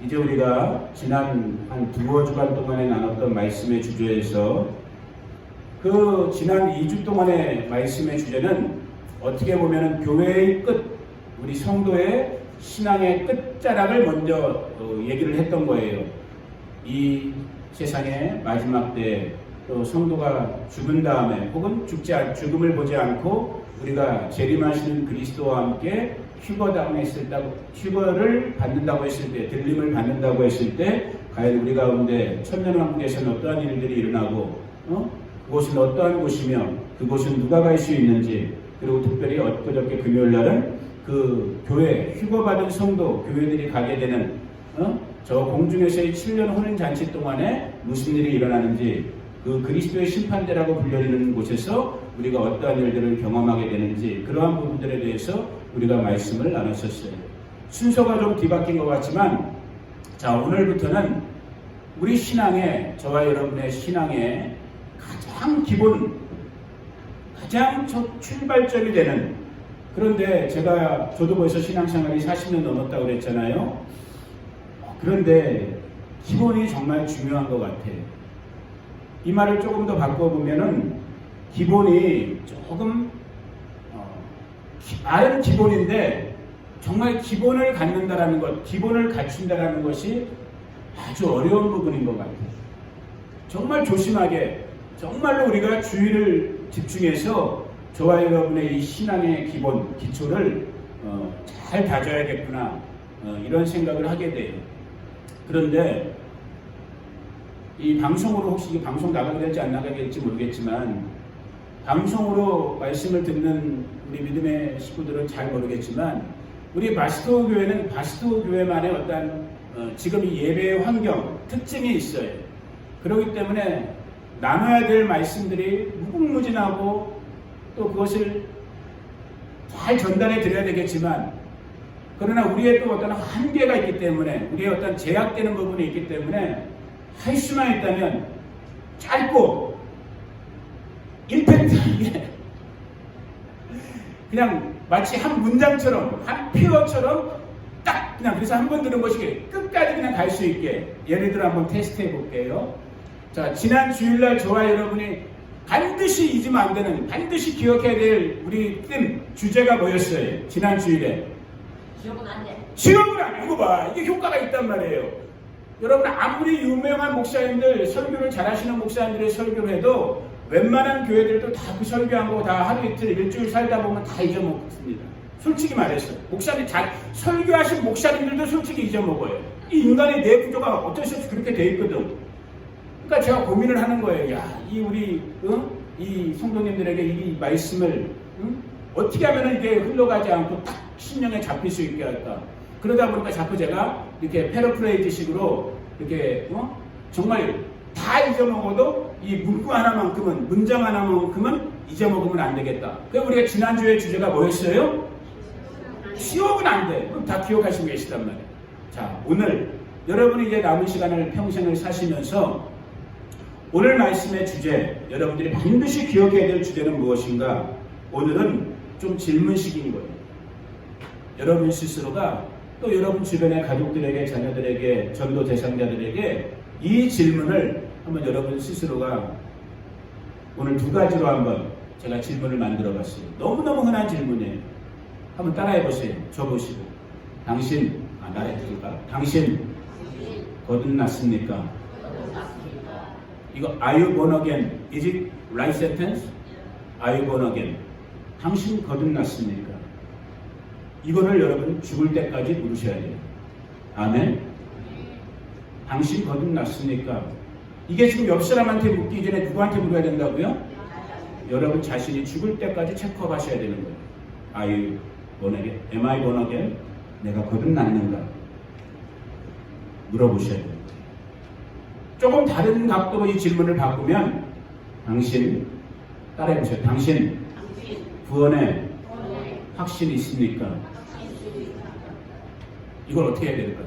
이제 우리가 지난 한 두어 주간 동안에 나눴던 말씀의 주제에서 그 지난 2주 동안의 말씀의 주제는 어떻게 보면 교회의 끝, 우리 성도의 신앙의 끝자락을 먼저 얘기를 했던 거예요. 이 세상의 마지막 때 또 성도가 죽은 다음에 혹은 죽음을 보지 않고 우리가 재림하시는 그리스도와 함께 휴거를 받는다고 했을 때, 들림을 받는다고 했을 때 과연 우리 가운데 천년왕국에서는 어떠한 일들이 일어나고 그곳은 어떠한 곳이며 그곳은 누가 갈 수 있는지, 그리고 특별히 엊그저께 금요일날은 그 교회, 휴거받은 성도, 교회들이 가게 되는 저 공중에서의 7년 혼인잔치 동안에 무슨 일이 일어나는지, 그 그리스도의 심판대라고 불려지는 곳에서 우리가 어떠한 일들을 경험하게 되는지, 그러한 부분들에 대해서 우리가 말씀을 나눴었어요. 순서가 좀 뒤바뀐 것 같지만, 자, 오늘부터는 우리 신앙의, 저와 여러분의 신앙의 가장 기본, 가장 출발점이 되는, 그런데 저도 벌써 신앙생활이 40년 넘었다고 그랬잖아요. 그런데 기본이 정말 중요한 것 같아요. 이 말을 조금 더 바꿔보면은 기본이 조금 말은 기본인데 정말 기본을 갖는다라는 것, 기본을 갖춘다라는 것이 아주 어려운 부분인 것 같아요. 정말 조심하게, 정말로 우리가 주의를 집중해서 저와 여러분의 이 신앙의 기본, 기초를 잘 다져야겠구나, 이런 생각을 하게 돼요. 그런데 이 방송으로, 혹시 이 방송 나가게 될지 안 나가게 될지 모르겠지만, 방송으로 말씀을 듣는 우리 믿음의 식구들은 잘 모르겠지만, 우리 바스토 교회는 바스토 교회만의 어떤 지금 이 예배의 환경, 특징이 있어요. 그렇기 때문에 나눠야 될 말씀들이 무궁무진하고 또 그것을 잘 전달해 드려야 되겠지만, 그러나 우리의 또 어떤 한계가 있기 때문에, 우리의 어떤 제약되는 부분이 있기 때문에 할 수만 있다면 짧고 임팩트하게 그냥 마치 한 문장처럼, 한 표어처럼 딱 그냥, 그래서 한 번 들은 것이 끝까지 그냥 갈 수 있게, 예를 들어 한번 테스트해 볼게요. 자, 지난 주일날 저와 여러분이 반드시 잊으면 안 되는, 반드시 기억해야 될 우리 주제가 뭐였어요? 지난 주일에 지옥은 안 돼. 지옥은 안 돼. 이거 봐, 이게 효과가 있단 말이에요. 여러분, 아무리 유명한 목사님들, 설교를 잘하시는 목사님들의 설교를 해도 웬만한 교회들도 다 그 설교한 거 다 하루 이틀 일주일 살다 보면 다 잊어먹습니다. 솔직히 말해서 목사님, 설교하신 목사님들도 솔직히 잊어먹어요. 이 인간의 뇌 구조가 어쩔 수 없이 그렇게 돼 있거든. 그러니까 제가 고민을 하는 거예요. 야, 이 성도님들에게 이 말씀을 어떻게 하면 이게 흘러가지 않고 딱 신령에 잡힐 수 있게 할까? 그러다 보니까 자꾸 제가 이렇게 패러프레이즈식으로 이렇게 정말 다 잊어먹어도 이 문구 하나만큼은, 문장 하나만큼은 잊어먹으면 안 되겠다. 그래서 우리가 지난주에 주제가 뭐였어요? 지옥은 안 돼. 그럼 다 기억하시고 계시단 말이에요. 자, 오늘 여러분이 이제 남은 시간을 평생을 사시면서 오늘 말씀의 주제, 여러분들이 반드시 기억해야 될 주제는 무엇인가? 오늘은 좀 질문식인 거예요. 여러분 스스로가 또 여러분 주변의 가족들에게, 자녀들에게, 전도 대상자들에게 이 질문을 한번 여러분 스스로가 오늘 두 가지로 한번 제가 질문을 만들어 봤어요. 너무너무 흔한 질문이에요. 한번 따라해 보세요. 저 보시고. 당신, 나를 들을까? 당신 거듭났습니까? 이거 Are you born again? Is it right sentence? Are you born again? 당신 거듭났습니까? 이거를 여러분 죽을 때까지 물으셔야 돼요. 아멘. 당신 거듭났습니까? 이게 지금 옆 사람한테 묻기 전에 누구한테 물어야 된다고요? 여러분 자신이 죽을 때까지 체크업 하셔야 되는 거예요. Are you born again? Am I born again? 내가 거듭났는가? 물어보셔야 돼요. 조금 다른 각도로 이 질문을 바꾸면, 당신, 따라해보세요. 당신 구원에 확신이 있습니까? 이걸 어떻게 해야 될까요?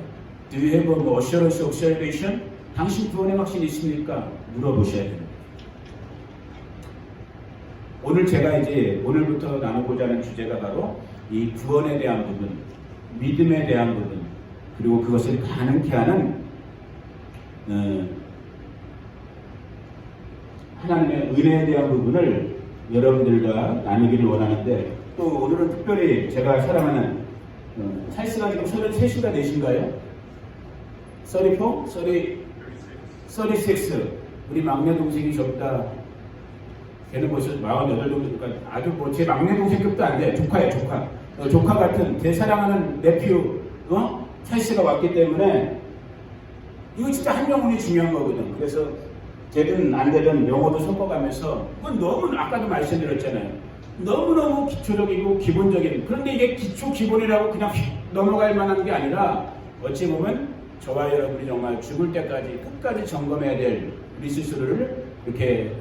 Do you have an assurance of salvation? 당신 구원에 확신이 있습니까? 물어보셔야 됩니다. 오늘 제가 이제 오늘부터 나누고자 하는 주제가 바로 이 구원에 대한 부분, 믿음에 대한 부분, 그리고 그것을 가능케 하는 하나님의 은혜에 대한 부분을 여러분들과 나누기를 원하는데, 또 오늘은 특별히 제가 사랑하는 찰스가 지금 33인가 4인가요? 34? 36. 우리 막내 동생이 저보다 걔는 벌써 48 정도니까 아주 뭐 제 막내 동생급도 안 돼. 조카예요, 조카. 조카 같은 제 사랑하는 네피우 찰스가 왔기 때문에 이거 진짜 한 명운이 중요한 거거든. 그래서 되든 안 되든 영어도 섞어가면서, 그건 너무 아까도 말씀드렸잖아요. 너무너무 기초적이고 기본적인, 그런데 이게 기초 기본이라고 그냥 넘어갈 만한 게 아니라 어찌 보면 저와 여러분이 정말 죽을 때까지 끝까지 점검해야 될 우리 스스로를 이렇게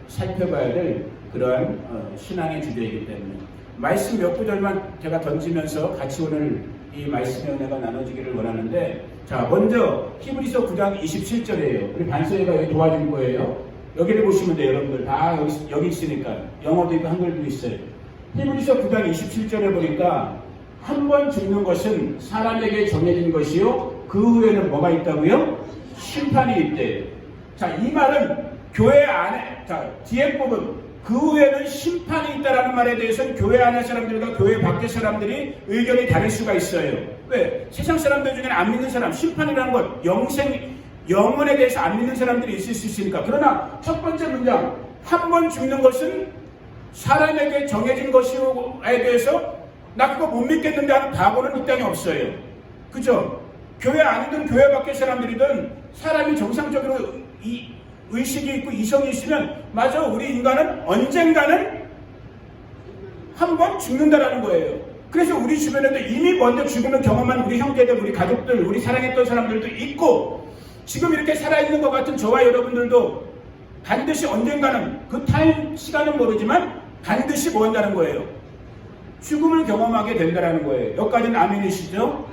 살펴봐야 될 그러한 신앙의 주제이기 때문에 말씀 몇 구절만 제가 던지면서 같이 오늘 이 말씀의 은혜가 나눠지기를 원하는데, 자, 먼저 히브리서 9장 27절이에요. 우리 반서희가 여기 도와줄 거예요. 여기를 보시면 돼요. 여러분들 다 여기 있으니까. 영어도 있고 한글도 있어요. 히브리서 9장 27절에 보니까 한 번 죽는 것은 사람에게 정해진 것이요, 그 후에는 뭐가 있다고요? 심판이 있대요. 자, 이 말은 교회 안에, 자, 뒤에 부분, 그 후에는 심판이 있다라는 말에 대해서는 교회 안의 사람들과 교회 밖의 사람들이 의견이 다를 수가 있어요. 왜? 세상 사람들 중에는 안 믿는 사람, 심판이라는 것, 영혼에 대해서 안 믿는 사람들이 있을 수 있으니까. 그러나 첫 번째 문장, 한 번 죽는 것은 사람에게 정해진 것이에 대해서 나 그거 못 믿겠는데 하는 각오는 이 땅에 없어요. 그죠? 교회 안이든 교회 밖의 사람들이든 사람이 정상적으로 의식이 있고 이성이 있으면, 맞아, 우리 인간은 언젠가는 한 번 죽는다라는 거예요. 그래서 우리 주변에도 이미 먼저 죽음을 경험한 우리 형제들, 우리 가족들, 우리 사랑했던 사람들도 있고, 지금 이렇게 살아있는 것 같은 저와 여러분들도 반드시 언젠가는, 그 타임 시간은 모르지만 반드시 뭐 한다는 거예요? 죽음을 경험하게 된다는 거예요. 여기까지는 아멘이시죠?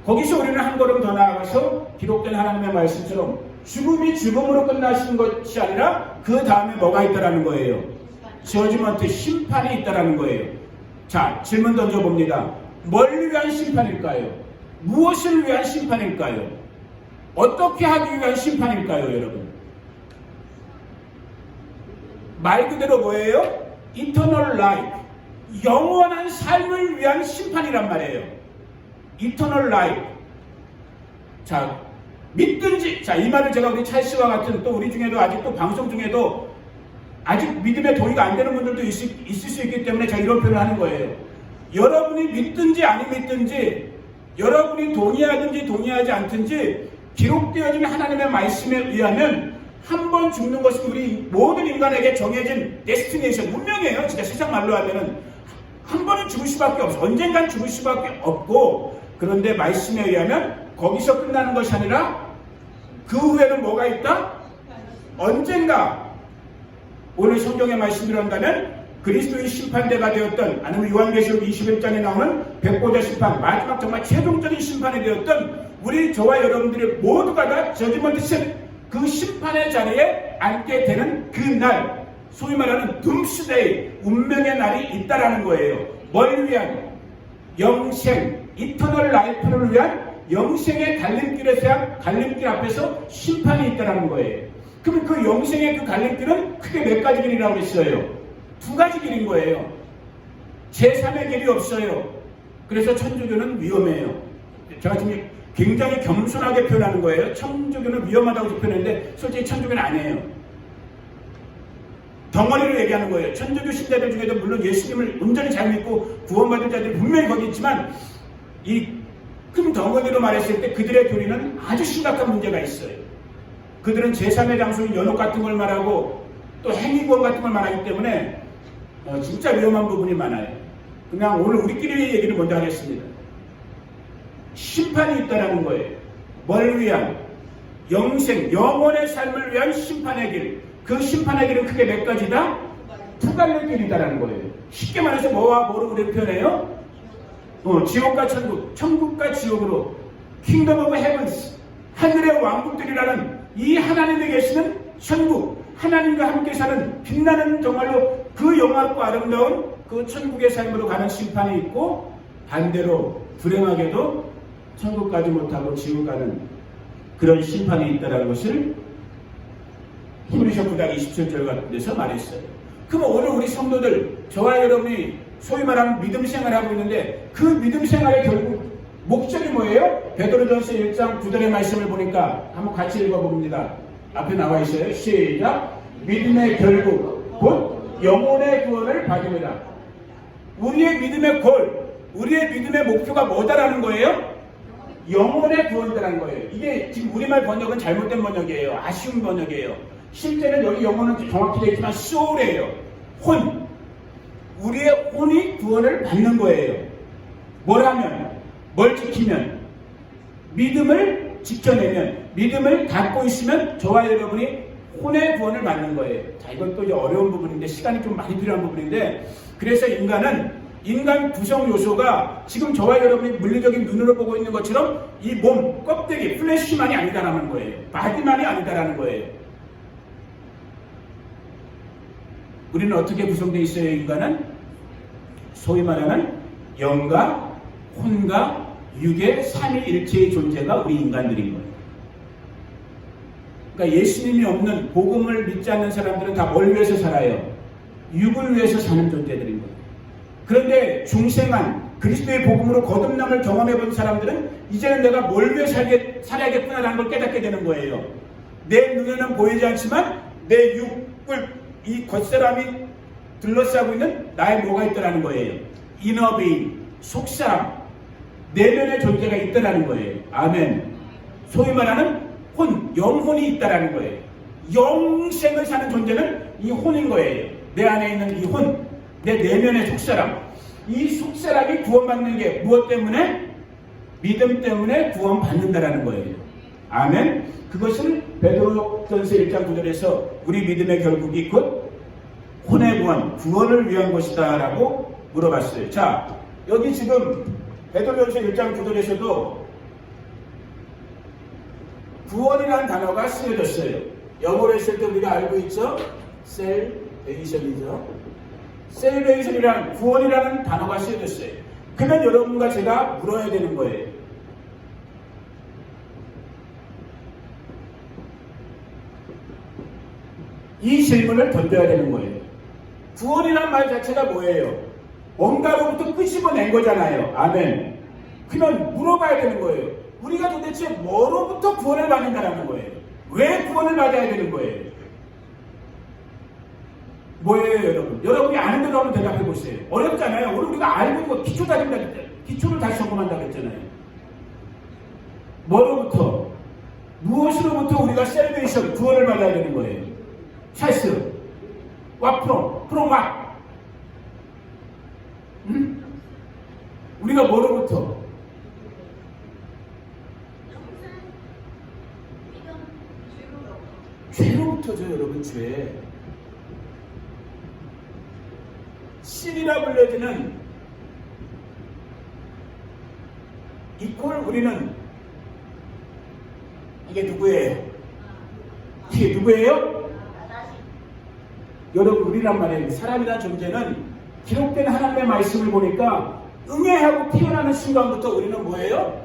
거기서 우리는 한 걸음 더 나아가서 기록된 하나님의 말씀처럼 죽음이 죽음으로 끝나시는 것이 아니라 그 다음에 뭐가 있다라는 거예요? 저지먼트, 심판이 있다라는 거예요. 자, 질문 던져봅니다. 뭘 위한 심판일까요? 무엇을 위한 심판일까요? 어떻게 하기 위한 심판일까요, 여러분? 말 그대로 뭐예요? Eternal life, 영원한 삶을 위한 심판이란 말이에요. Eternal life. 자, 믿든지, 자, 이 말을 제가 우리 찰스와 같은, 또 우리 중에도 아직도 방송 중에도 아직 믿음의 동의가 안 되는 분들도 있을 수 있기 때문에 제가 이런 표현을 하는 거예요. 여러분이 믿든지 아니 믿든지, 여러분이 동의하든지 동의하지 않든지, 기록되어진 하나님의 말씀에 의하면 한 번 죽는 것은 우리 모든 인간에게 정해진 데스티네이션, 운명이에요. 진짜 세상 말로 하면은 한 번은 죽을 수밖에 없어. 언젠간 죽을 수밖에 없고, 그런데 말씀에 의하면 거기서 끝나는 것이 아니라 그 후에는 뭐가 있다? 언젠가, 오늘 성경의 말씀대로 한다면 그리스도의 심판대가 되었던, 아니면 요한계시록 21장에 나오는 백보자 심판, 마지막 정말 최종적인 심판이 되었던 우리 저와 여러분들이 모두가 다 저지먼트 셋, 그 심판의 자리에 앉게 되는 그 날, 소위 말하는 둠스데이, 운명의 날이 있다라는 거예요. 뭘 위한? 영생, 이터널 라이프를 위한 영생의 갈림길 앞에서 심판이 있다라는 거예요. 그럼 그 영생의 그 갈림길은 크게 몇 가지 길이라고 했어요? 두 가지 길인 거예요. 제3의 길이 없어요. 그래서 천주교는 위험해요. 제가 지금 굉장히 겸손하게 표현하는 거예요. 천주교는 위험하다고 표현했는데 솔직히 천주교는 아니에요. 덩어리로 얘기하는 거예요. 천주교 신자들 중에도 물론 예수님을 온전히 잘 믿고 구원받은 자들이 분명히 거기 있지만, 이 큰 덩어리로 말했을 때 그들의 교리는 아주 심각한 문제가 있어요. 그들은 제3의 장소인 연옥 같은 걸 말하고 또 행위구원 같은 걸 말하기 때문에 진짜 위험한 부분이 많아요. 그냥 오늘 우리끼리 얘기를 먼저 하겠습니다. 심판이 있다는 거예요. 뭘 위한? 영생, 영원의 삶을 위한 심판의 길. 그 심판의 길은 크게 몇 가지다? 두 갈래 길이다라는 거예요. 쉽게 말해서 뭐와 뭐로 우리 표현해요? 지옥과 천국, 천국과 지옥으로, 킹덤 오브 헤븐스, 하늘의 왕국들이라는 이 하나님이 계시는 천국, 하나님과 함께 사는 빛나는 정말로 그 영화롭고 아름다운 그 천국의 삶으로 가는 심판이 있고, 반대로 불행하게도 천국 가지 못하고 지옥 가는 그런 심판이 있다는 것을 히브리서 9장 27절 같은 데서 말했어요. 그럼 오늘 우리 성도들, 저와 여러분이 소위 말하는 믿음 생활을 하고 있는데 그 믿음 생활의 결국 목적이 뭐예요? 베드로전서 1장 9절의 말씀을 보니까 한번 같이 읽어봅니다. 앞에 나와 있어요. 시작. 믿음의 결국 곧 영혼의 구원을 받으리라. 우리의 믿음의 골, 우리의 믿음의 목표가 뭐다라는 거예요? 영혼의 구원이라는 거예요. 이게 지금 우리말 번역은 잘못된 번역이에요. 아쉬운 번역이에요. 실제는 여기 영혼은 정확히 되어 있지만 soul이에요. 혼. 우리의 혼이 구원을 받는 거예요. 뭘 하면? 뭘 지키면? 믿음을 지켜내면, 믿음을 갖고 있으면 저와 여러분이 혼의 구원을 받는 거예요. 자, 이건 또 어려운 부분인데 시간이 좀 많이 필요한 부분인데, 그래서 인간 구성 요소가 지금 저와 여러분이 물리적인 눈으로 보고 있는 것처럼 이 몸, 껍데기, 플래시만이 아니다라는 거예요. 바디만이 아니다라는 거예요. 우리는 어떻게 구성되어 있어요? 인간은 소위 말하는 영과 혼과 육의 삼위일체의 존재가 우리 인간들인 거예요. 그러니까 예수님이 없는 복음을 믿지 않는 사람들은 다 뭘 위해서 살아요? 육을 위해서 사는 존재들인 거예요. 그런데 중생한 그리스도의 복음으로 거듭남을 경험해본 사람들은 이제는 내가 뭘 위해 살아야겠구나라는 걸 깨닫게 되는 거예요. 내 눈에는 보이지 않지만 내 육을 이 겉사람이 둘러싸고 있는 나의 뭐가 있다라는 거예요. 이너비인, 속사람, 내면의 존재가 있다라는 거예요. 아멘. 소위 말하는 혼, 영혼이 있다라는 거예요. 영생을 사는 존재는 이 혼인 거예요. 내 안에 있는 이 혼, 내 내면의 속사람. 이 속사람이 구원받는 게 무엇 때문에? 믿음 때문에 구원받는다라는 거예요. 아멘. 그것을 베드로전서 1장 9절에서 우리 믿음의 결국이 곧 혼의 구원, 구원을 위한 것이다 라고 물어봤어요. 자, 여기 지금 베드로전서 1장 9절에서도 구원이라는 단어가 쓰여졌어요. 영어로 했을 때 우리가 알고 있죠? 셀베이션이죠. 셀베이션이란 구원이라는 단어가 쓰여졌어요. 그러면 여러분과 제가 물어야 되는 거예요. 이 질문을 던져야 되는 거예요. 구원이란 말 자체가 뭐예요? 뭔가로부터 끄집어낸 거잖아요. 아멘. 그러면 물어봐야 되는 거예요. 우리가 도대체 뭐로부터 구원을 받는다는 거예요? 왜 구원을 받아야 되는 거예요? 뭐예요, 여러분? 여러분이 아는 대로 한번 대답해 보세요. 어렵잖아요. 오늘 우리가 알고 있는 거 기초 다진다 그랬잖아요. 기초를 다시 점검한다 그랬잖아요. 뭐로부터? 무엇으로부터 우리가 셀베이션, 구원을 받아야 되는 거예요? 찰스, 프롬 what? 우리가 뭐로부터? 죄로부터죠, 여러분. 죄. 신이라 불려지는 이퀄 우리는 이게 누구예요? 이게 누구예요? 여러분, 우리란 말이에요. 사람이라는 존재는 기록된 하나님의 말씀을 보니까 응애하고 태어나는 순간부터 우리는 뭐예요?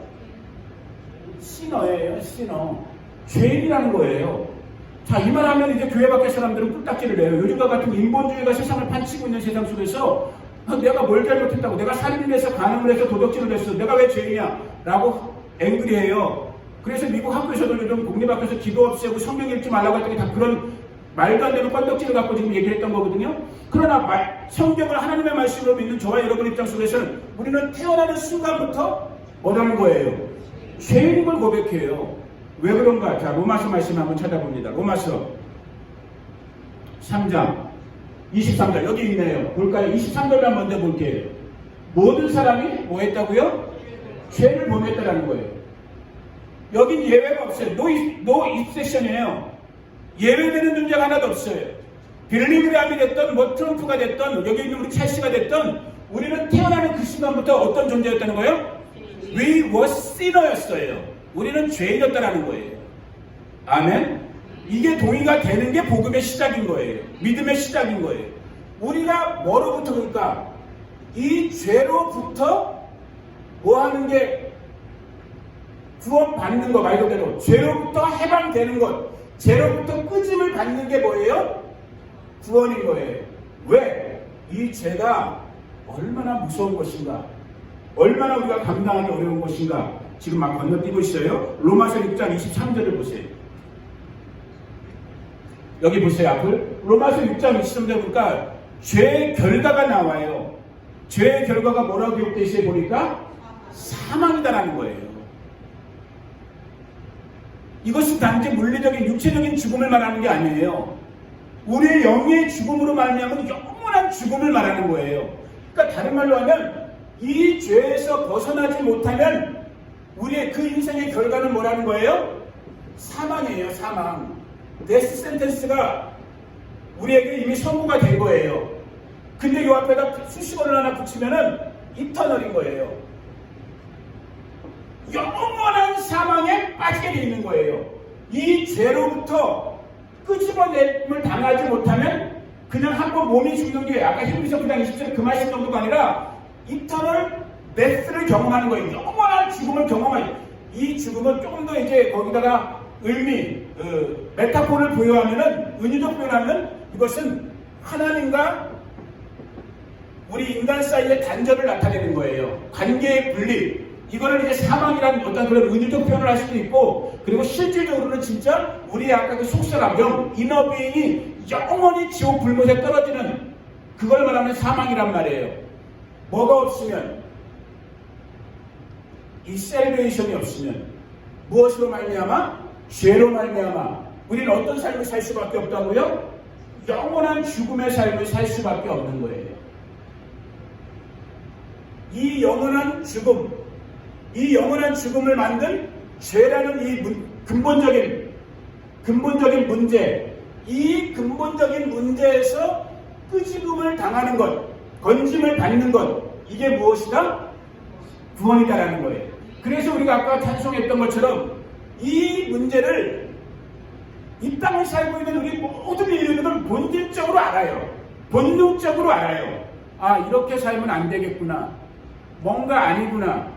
시너예요. 시너. 죄인이라는 거예요. 자, 이 말하면 이제 교회 밖의 사람들은 꿀딱지를 내요. 요즘과 같은 인본주의가 세상을 판치고 있는 세상 속에서 내가 뭘 잘못했다고, 내가 살인을 해서 간음을 해서 도덕질을 했어, 내가 왜 죄인이야? 라고 앵그리해요. 그래서 미국 학교에서도 요즘 공립학교에서 기도 없애고 성경 읽지 말라고 했더니 다 그런 말도 안 되는 뻔덕질을 갖고 지금 얘기를 했던 거거든요. 그러나 성경을 하나님의 말씀으로 믿는 저와 여러분 입장 속에서는 우리는 태어나는 순간부터 뭐라는 거예요? 죄인인 걸 고백해요. 왜 그런가? 자, 로마서 말씀 한번 찾아봅니다. 로마서 3장 23절 여기 있네요. 볼까요? 23절만 먼저 볼게요. 모든 사람이 뭐 했다고요? 죄를 범했다라는 거예요. 여긴 예외가 없어요. 노 입세션이에요. 예외되는 존재가 하나도 없어요. 빌리그램이 됐던 뭐 트럼프가 됐던 여기 있는 우리 찰스가 됐던 우리는 태어나는 그 순간부터 어떤 존재였다는 거예요? We were sinner였어요. 우리는 죄인이었다라는 거예요. 아멘. 이게 동의가 되는 게 복음의 시작인 거예요. 믿음의 시작인 거예요. 우리가 뭐로부터 그럴까? 이 죄로부터 뭐 하는 게 구원 받는 거 말 그대로 죄로부터 해방되는 것, 죄로부터 끄짐을 받는 게 뭐예요? 구원인 거예요. 왜? 이 죄가 얼마나 무서운 것인가, 얼마나 우리가 감당하기 어려운 것인가 지금 막 건너뛰고 있어요. 로마서 6장 23절을 보세요. 여기 보세요. 앞을 로마서 6장 23절 보니까 죄의 결과가 나와요. 죄의 결과가 뭐라고 기록되어 있어요? 보니까 사망이다라는 거예요. 이것은 단지 물리적인 육체적인 죽음을 말하는 게 아니에요. 우리의 영의 죽음으로 말하면 영원한 죽음을 말하는 거예요. 그러니까 다른 말로 하면 이 죄에서 벗어나지 못하면 우리의 그 인생의 결과는 뭐라는 거예요? 사망이에요. 사망. 데스 센텐스가 우리에게 이미 선고가 된 거예요. 근데 이 앞에다 수식어를 하나 붙이면은 이터널인 거예요. 영원한 사망에 빠지게 돼 있는 거예요. 이 죄로부터 끄집어냄을 당하지 못하면 그냥 한번 몸이 죽는 게 아까 히브리서 9장 20절 그 말씀 정도가 아니라 이터널 데스를 경험하는 거예요. 영원한 죽음을 경험하는. 이 죽음은 조금 더 이제 거기다가 의미, 메타포를 부여하면은, 은유적 표현하면 이것은 하나님과 우리 인간 사이의 단절을 나타내는 거예요. 관계의 분리. 이거를 이제 사망이라는 어떤 그런 은유적 표현을 할 수도 있고, 그리고 실질적으로는 진짜 우리 아까 그 속사람, 영, 이너비인이 영원히 지옥 불못에 떨어지는 그걸 말하면 사망이란 말이에요. 뭐가 없으면, 이 셀베이션이 없으면 무엇으로 말미암아? 죄로 말미암아 우리는 어떤 삶을 살 수밖에 없다고요? 영원한 죽음의 삶을 살 수밖에 없는 거예요. 이 영원한 죽음, 이 영원한 죽음을 만든 죄라는 이 근본적인 문제, 이 근본적인 문제에서 끄집음을 당하는 것, 건짐을 받는 것, 이게 무엇이다? 구원이다라는 거예요. 그래서 우리가 아까 찬송했던 것처럼 이 문제를 이 땅을 살고 있는 우리 모든 인류들은 본질적으로 알아요. 본능적으로 알아요. 아, 이렇게 살면 안 되겠구나. 뭔가 아니구나.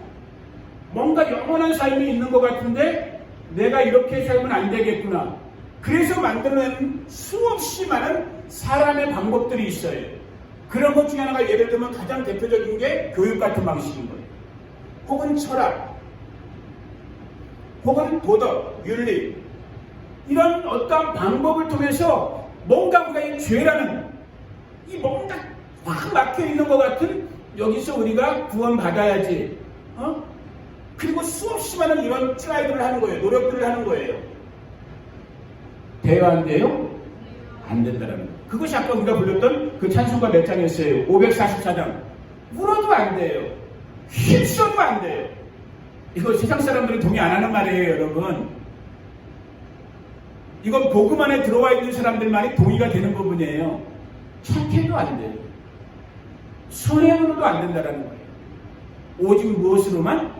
뭔가 영원한 삶이 있는 것 같은데 내가 이렇게 살면 안 되겠구나. 그래서 만들어낸 수없이 많은 사람의 방법들이 있어요. 그런 것 중에 하나가 예를 들면 가장 대표적인 게 교육 같은 방식인 거예요. 혹은 철학, 혹은 도덕, 윤리, 이런 어떤 방법을 통해서 뭔가 우리가 이 죄라는 이 뭔가 확 막혀있는 것 같은 여기서 우리가 구원받아야지, 그리고 수없이 많은 이런 트라이들을 하는 거예요. 노력들을 하는 거예요. 돼요, 안 돼요? 안 된다라는 거예요. 그것이 아까 우리가 불렀던 그 찬송가 몇 장이었어요? 544장. 울어도 안 돼요. 휩써도 안 돼요. 이거 세상 사람들이 동의 안 하는 말이에요, 여러분. 이건 복음 안에 들어와 있는 사람들만이 동의가 되는 부분이에요. 착해도 안 돼요. 선행으로도 안 된다는 거예요. 오직 무엇으로만?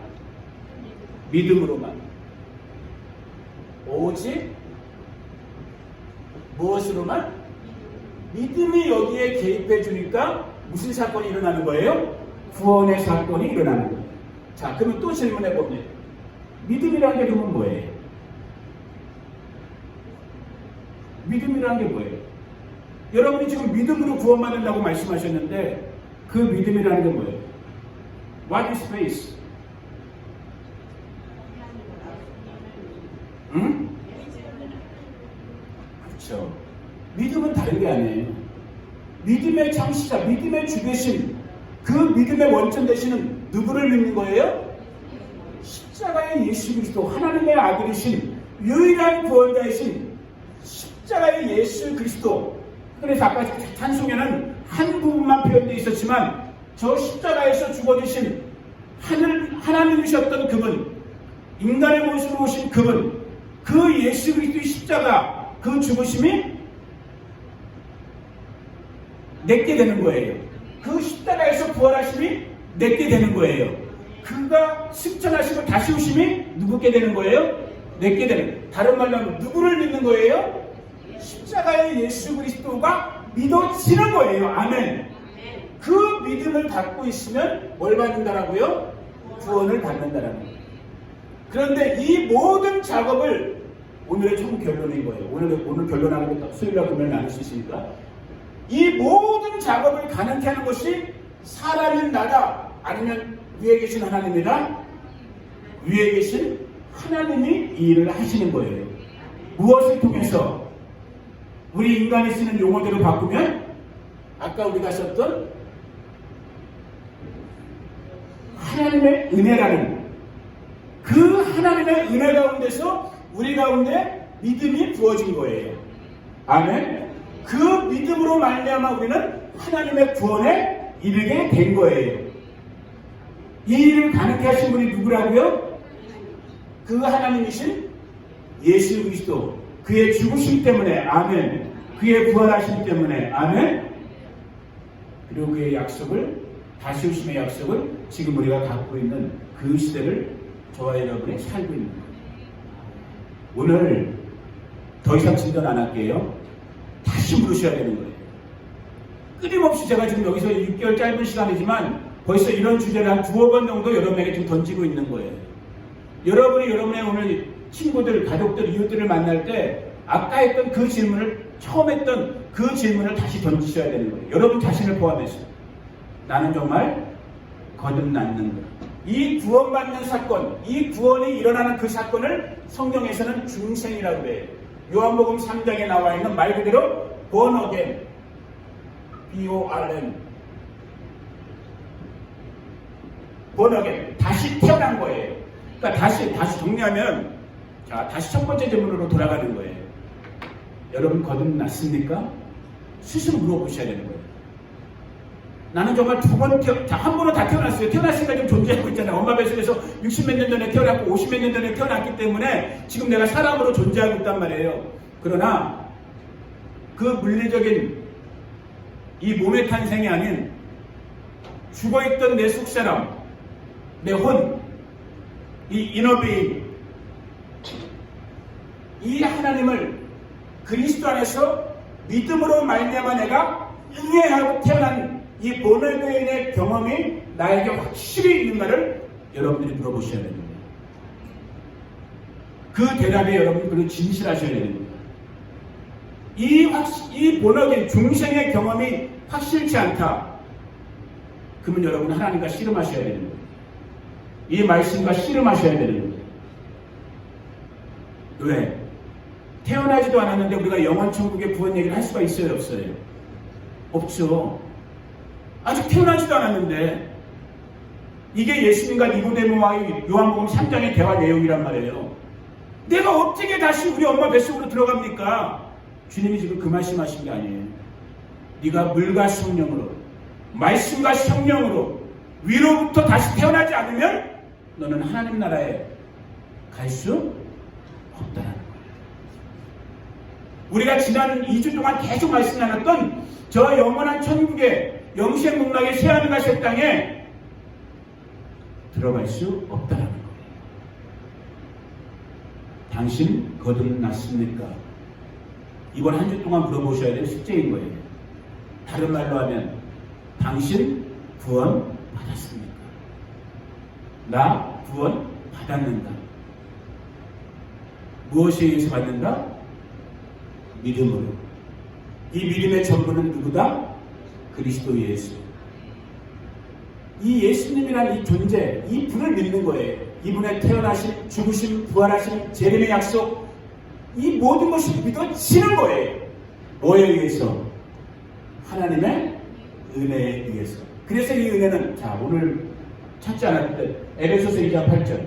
믿음으로만. 오직 무엇으로만? 믿음이 여기에 개입해 주니까 무슨 사건이 일어나는 거예요? 구원의 사건이 일어나는 거예요. 자, 그러면 또 질문해 봅니다. 믿음이라는 게 그러면 뭐예요? 믿음이라는 게 뭐예요? 여러분이 지금 믿음으로 구원받는다고 말씀하셨는데 그 믿음이라는 게 뭐예요? What is faith? 응? 그렇죠. 믿음은 다른 게 아니에요. 믿음의 창시자, 믿음의 주되신, 그 믿음의 원천 되시는 누구를 믿는 거예요? 십자가의 예수 그리스도, 하나님의 아들이신 유일한 구원자이신 십자가의 예수 그리스도. 그래서 아까 찬송에는 한 부분만 표현되어 있었지만 저 십자가에서 죽어주신 하나님이셨던 그분, 인간의 모습으로 오신 그분, 그 예수 그리스도의 십자가, 그 죽으심이 내게 되는 거예요. 그 십자가에서 부활하심이 내게 되는 거예요. 그가 승천하시고 다시 오심이 누구께 되는 거예요? 내게 되는. 다른 말로 하면 누구를 믿는 거예요? 십자가의 예수 그리스도가 믿어지는 거예요. 아멘. 그 믿음을 갖고 있으면 뭘 받는다라고요? 구원을 받는다라는 거예요. 그런데 이 모든 작업을 오늘의 총 결론인 거예요. 오늘 결론하고 수요일날 금요일 나눌 수 있으니까 이 모든 작업을 가능케 하는 것이 사람인 나다 아니면 위에 계신 하나님이다. 위에 계신 하나님이 이 일을 하시는 거예요. 무엇을 통해서? 우리 인간이 쓰는 용어대로 바꾸면 아까 우리가 썼던 하나님의 은혜라는 그 하나님의 은혜 가운데서 우리 가운데 믿음이 부어진 거예요. 아멘. 그 믿음으로 말미암아 우리는 하나님의 구원에 이르게 된 거예요. 이 일을 가능케 하신 분이 누구라고요? 그 하나님이신 예수 그리스도. 그의 죽으심 때문에 아멘. 그의 부활하심 때문에 아멘. 그리고 그의 약속을 다시 오심의 약속을 지금 우리가 갖고 있는 그 시대를 저와 여러분이 살고 있는 거예요. 오늘 더 이상 진단 안 할게요. 다시 물으셔야 되는 거예요. 끊임없이 제가 지금 여기서 6개월 짧은 시간이지만 벌써 이런 주제를 한 두어 번 정도 여러분에게 지금 던지고 있는 거예요. 여러분이 여러분의 오늘 친구들, 가족들, 이웃들을 만날 때 아까 했던 그 질문을 처음 했던 그 질문을 다시 던지셔야 되는 거예요. 여러분 자신을 포함해서 나는 정말 거듭났는가? 이 구원받는 사건, 이 구원이 일어나는 그 사건을 성경에서는 중생이라고 해요. 요한복음 3장에 나와 있는 말 그대로 born again, B-O-R-N, born again, 다시 태어난 거예요. 그러니까 다시 정리하면, 자, 다시 첫 번째 질문으로 돌아가는 거예요. 여러분 거듭났습니까? 스스로 물어보셔야 되는 거예요. 나는 정말 한 번은 다 태어났어요. 태어났으니까 좀 존재하고 있잖아요. 엄마 뱃속에서 60몇 년 전에 태어났고 50몇 년 전에 태어났기 때문에 지금 내가 사람으로 존재하고 있단 말이에요. 그러나 그 물리적인 이 몸의 탄생이 아닌 죽어있던 내 속사람, 내 혼, 이 이너베인, 이 하나님을 그리스도 안에서 믿음으로 말미암아 내가 응애하고 태어난 이 본어게인의 경험이 나에게 확실히 있는가를 여러분들이 물어보셔야 됩니다. 그 대답에 여러분들은 진실하셔야 됩니다. 이 본어게인 중생의 경험이 확실치 않다. 그러면 여러분 하나님과 씨름하셔야 되는 거예요. 이 말씀과 씨름하셔야 되는 거예요. 왜? 태어나지도 않았는데 우리가 영원 천국의 구원 얘기를 할 수가 있어요, 없어요? 없죠. 아직 태어나지도 않았는데 이게 예수님과 니고데모와의 요한복음 3장의 대화 내용이란 말이에요. 내가 어떻게 다시 우리 엄마 뱃속으로 들어갑니까? 주님이 지금 그 말씀하신 게 아니에요. 네가 물과 성령으로, 말씀과 성령으로 위로부터 다시 태어나지 않으면 너는 하나님 나라에 갈 수 없다는 거예요. 우리가 지난 2주 동안 계속 말씀 나눴던 저 영원한 천국의 영생문락의 새하늘과 새 땅에 들어갈 수 없다는 거예요. 당신 거듭났습니까? 이번 한 주 동안 물어보셔야 될 숙제인 거예요. 다른 말로 하면 당신 구원 받았습니까? 나 구원 받았는가? 무엇에 의해서 받는가? 믿음으로. 이 믿음의 전부는 누구다? 그리스도 예수. 이 예수님이란 이 존재, 이 분을 믿는 거예요. 이분의 태어나심, 죽으심, 부활하심, 재림의 약속, 이 모든 것이 믿어지는 거예요. 뭐에 의해서? 하나님의 은혜에 의해서. 그래서 이 은혜는, 자, 오늘 찾지 않았는데 에베소서 2장 8절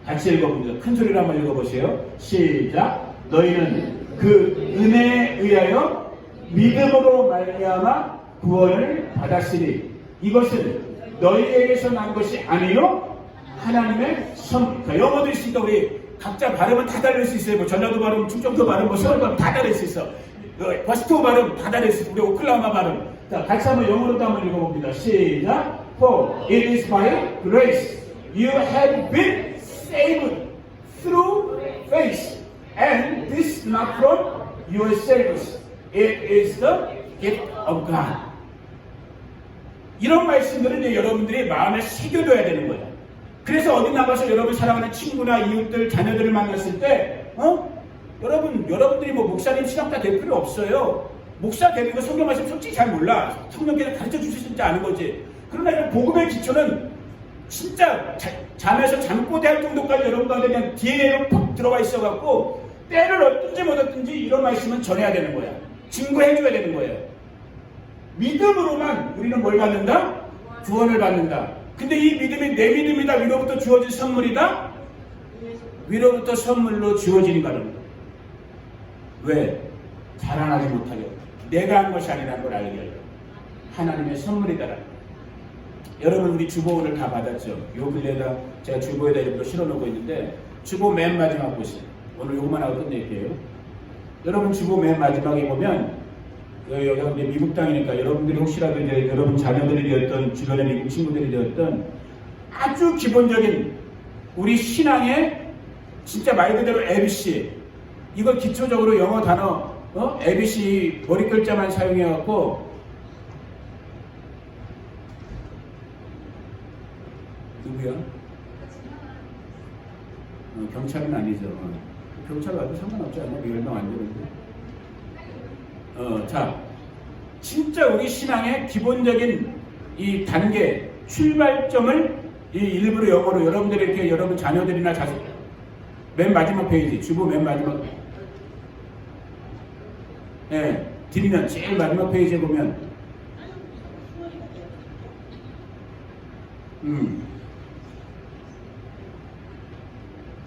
같이 읽어봅니다. 큰 소리로 한번 읽어보세요. 시작. 너희는 그 은혜에 의하여 믿음으로 말미암아 구원을 받았으니 이것은 너희에게서 난 것이 아니요 하나님의 선. 그러니까 영어도 있으니까 우리 각자 발음은 다 다를 수 있어요. 뭐 전라도 발음, 충청도 발음, 뭐 서울 발음 다 다를 수 있어. 버스토 발음 다 다를 수 있어. 우리 오클라호마 발음. 자, 같이 한번 영어로도 한번 읽어봅니다. 시작. For it is by grace you have been saved through faith, and this not from yourselves. It is the gift of God. 이런 말씀들은 이제 여러분들이 마음에 새겨둬야 되는 거예요. 그래서 어디 나가서 여러분 사랑하는 친구나 이웃들, 자녀들을 만났을 때, 여러분들이 뭐 목사님 신학자 될 필요 없어요. 목사 되는 거 성경 말씀 솔직히 잘 몰라. 성경께서 가르쳐 주시지 않은 거지. 그러나 이 복음의 기초는 진짜 잠에서 잠꼬대 할 정도까지 여러분 가운데 그냥 DNA로 푹 들어가 있어갖고 때를 얻든지 못 얻든지 이런 말씀은 전해야 되는 거야. 증거해줘야 되는 거예요. 믿음으로만 우리는 뭘 받는다? 구원을 받는다. 근데 이 믿음이 내 믿음이다. 위로부터 주어진 선물이다. 위로부터 선물로 주어지는 거는 왜? 자랑하지 못하려. 내가 한 것이 아니라는 걸 알게 하려. 하나님의 선물이다라는 거. 여러분 우리 주보를 다 받았죠. 요 근래에다 제가 주보에다 이렇게 실어놓고 있는데 주보 맨 마지막 보세요. 오늘 요것만 하고 끝낼게요. 여러분 주보 맨 마지막에 보면 여기가 미국 땅이니까 여러분들이 혹시라도 이제 여러분 자녀들이 되었던 주변의 미국 친구들이 되었던 아주 기본적인 우리 신앙의 진짜 말 그대로 ABC 이걸 기초적으로 영어 단어 ABC 머리 글자만 사용해갖고 누구야? 경찰은 아니죠. 경찰 와도 상관없지 않나? 멸망 안 되는데. 자, 진짜 우리 신앙의 기본적인 이 단계, 출발점을 이 일부러 영어로 여러분들이 이렇게 여러분 자녀들이나 자식, 맨 마지막 페이지, 주보 맨 마지막, 뒷면 제일 마지막 페이지에 보면,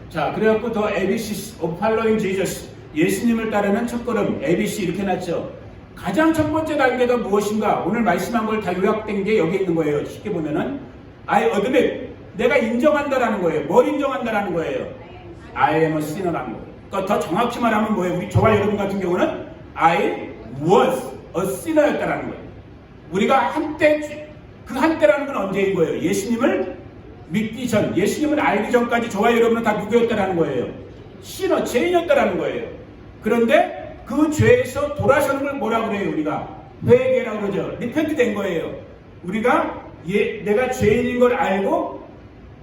자, 그래갖고 더 ABC of following Jesus 예수님을 따르는 첫걸음 ABC 이렇게 놨죠. 가장 첫 번째 단계가 무엇인가? 오늘 말씀한 걸 다 요약된 게 여기 있는 거예요. 쉽게 보면은 I admit 내가 인정한다라는 거예요. 뭘 인정한다라는 거예요? I am a sinner라는 거예요. 그러니까 더 정확히 말하면 뭐예요? 우리 저와 여러분 같은 경우는 I was a sinner였다라는 거예요. 우리가 한때 그 한때라는 건 언제인 거예요? 예수님을 믿기 전, 예수님을 알기 전까지 저와 여러분은 다 누구였다라는 거예요? 신어, 죄인이었다라는 거예요. 그런데 그 죄에서 돌아서는 걸 뭐라고 그래요? 우리가 회개라고 그러죠. 리펜트 된 거예요. 우리가 내가 죄인인 걸 알고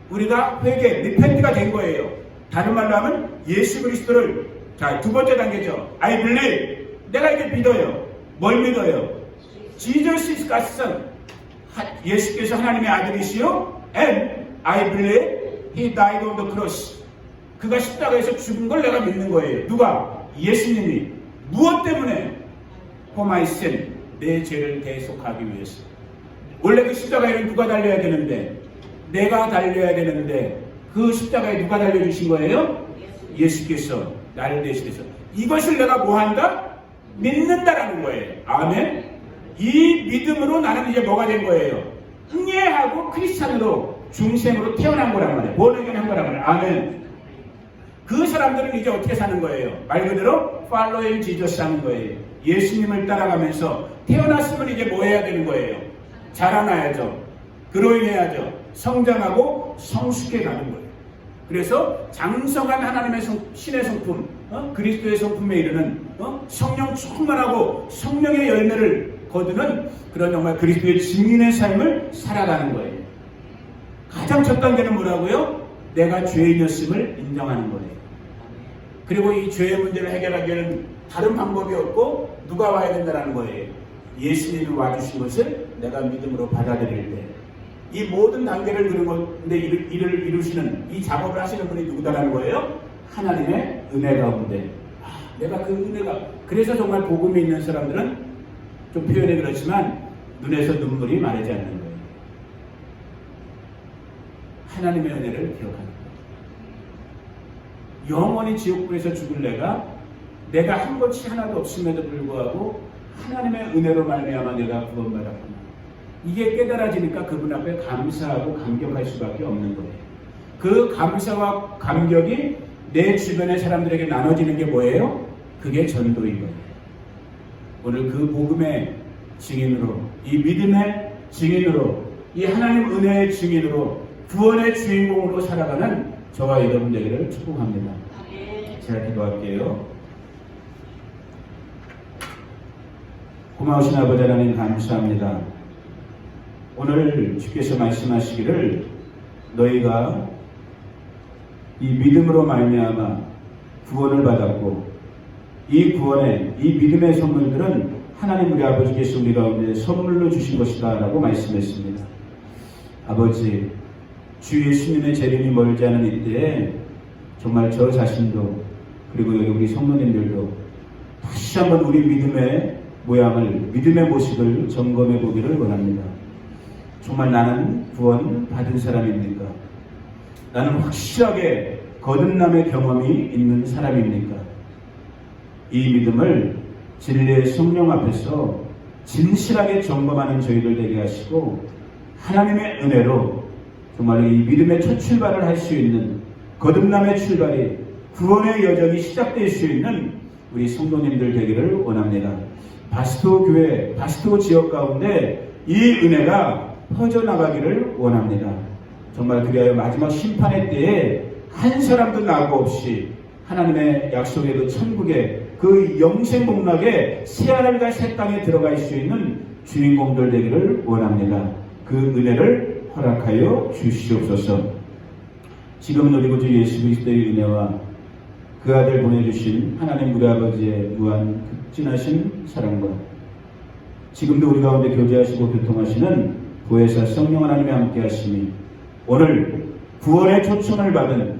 우리가 회개, 리펜트가 된 거예요. 다른 말로 하면 예수 그리스도를 자, 두 번째 단계죠. I believe 내가 이제 믿어요. 뭘 믿어요? Jesus is God's Son 예수께서 하나님의 아들이시요 and I believe He died on the cross. 그가 십자가에서 죽은 걸 내가 믿는 거예요. 누가? 예수님이. 무엇 때문에? For my sin. 내 죄를 대속하기 위해서. 원래 그 십자가에는 누가 달려야 되는데? 내가 달려야 되는데 그 십자가에 누가 달려주신 거예요? 예수께서 나를 대신해서. 이것을 내가 뭐한다? 믿는다라는 거예요. 아멘. 이 믿음으로 나는 이제 뭐가 된 거예요? 응애하고 크리스찬으로 중생으로 태어난 거란 말이에요. born-again 거란 말이에요. 아멘. 그 사람들은 이제 어떻게 사는 거예요? 말 그대로 following Jesus 하는 거예요. 예수님을 따라가면서 태어났으면 이제 뭐 해야 되는 거예요? 자라나야죠. 그로인해야죠. 성장하고 성숙해 가는 거예요. 그래서 장성한 하나님의 신의 성품, 그리스도의 성품에 이르는 성령 충만하고 성령의 열매를 거두는 그런 정말 그리스도의 증인의 삶을 살아가는 거예요. 가장 첫 단계는 뭐라고요? 내가 죄인이었음을 인정하는 거예요. 그리고 이 죄의 문제를 해결하기 위해서는 다른 방법이 없고 누가 와야 된다는 거예요. 예수님이 와주신 것을 내가 믿음으로 받아들일 때 이 모든 단계를 그런 건데 이를 이루시는 이 작업을 하시는 분이 누구다라는 거예요? 하나님의 은혜 가운데. 내가 그 은혜가 그래서 정말 복음이 있는 사람들은 좀 표현이 그렇지만 눈에서 눈물이 마르지 않는 거예요. 하나님의 은혜를 기억하는 거예요. 영원히 지옥불에서 죽을 내가 한 것이 하나도 없음에도 불구하고 하나님의 은혜로 말미암아 내가 구원받았구나. 이게 깨달아지니까 그분 앞에 감사하고 감격할 수밖에 없는 거예요. 그 감사와 감격이 내 주변의 사람들에게 나눠지는 게 뭐예요? 그게 전도인 거예요. 오늘 그 복음의 증인으로, 이 믿음의 증인으로, 이 하나님 은혜의 증인으로 구원의 주인공으로 살아가는 저와 여러분 되기를 축복합니다. 제가 기도할게요. 고마우신 아버지 하나님 감사합니다. 오늘 주께서 말씀하시기를 너희가 이 믿음으로 말미암아 구원을 받았고 이 구원의 이 믿음의 선물들은 하나님 우리 아버지께서 우리 가운데 선물로 주신 것이다 라고 말씀했습니다. 아버지, 주 예수님의 재림이 멀지 않은 이때에 정말 저 자신도 그리고 여기 우리 성도님들도 다시 한번 우리 믿음의 모양을, 믿음의 모습을 점검해 보기를 원합니다. 정말 나는 구원 받은 사람입니까? 나는 확실하게 거듭남의 경험이 있는 사람입니까? 이 믿음을 진리의 성령 앞에서 진실하게 점검하는 저희들 되게 하시고 하나님의 은혜로 정말 이 믿음의 첫 출발을 할 수 있는 거듭남의 출발이 구원의 여정이 시작될 수 있는 우리 성도님들 되기를 원합니다. 바스토 교회, 바스토 지역 가운데 이 은혜가 퍼져나가기를 원합니다. 정말 그리하여 마지막 심판의 때에 한 사람도 나고 없이 하나님의 약속의 그 천국에 그 영생 복락에 새하늘과 새 땅에 들어갈 수 있는 주인공들 되기를 원합니다. 그 은혜를 허락하여 주시옵소서. 지금은 우리 구주 예수 그리스도의 은혜와 그 아들 보내주신 하나님 우리 아버지의 무한 극진하신 사랑과 지금도 우리 가운데 교제하시고 교통하시는 보혜사 성령 하나님의 함께 하심이 오늘 구원의 초청을 받은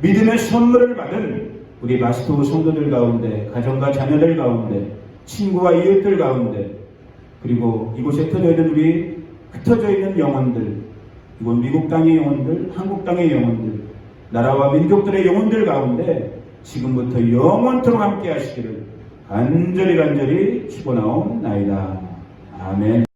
믿음의 선물을 받은 우리 바스토 성도들 가운데, 가정과 자녀들 가운데, 친구와 이웃들 가운데, 그리고 이곳에 흩어져 있는 영혼들, 이곳 미국 땅의 영혼들, 한국 땅의 영혼들, 나라와 민족들의 영혼들 가운데 지금부터 영원토록 함께 하시기를 간절히 축원하옵나이다. 아멘.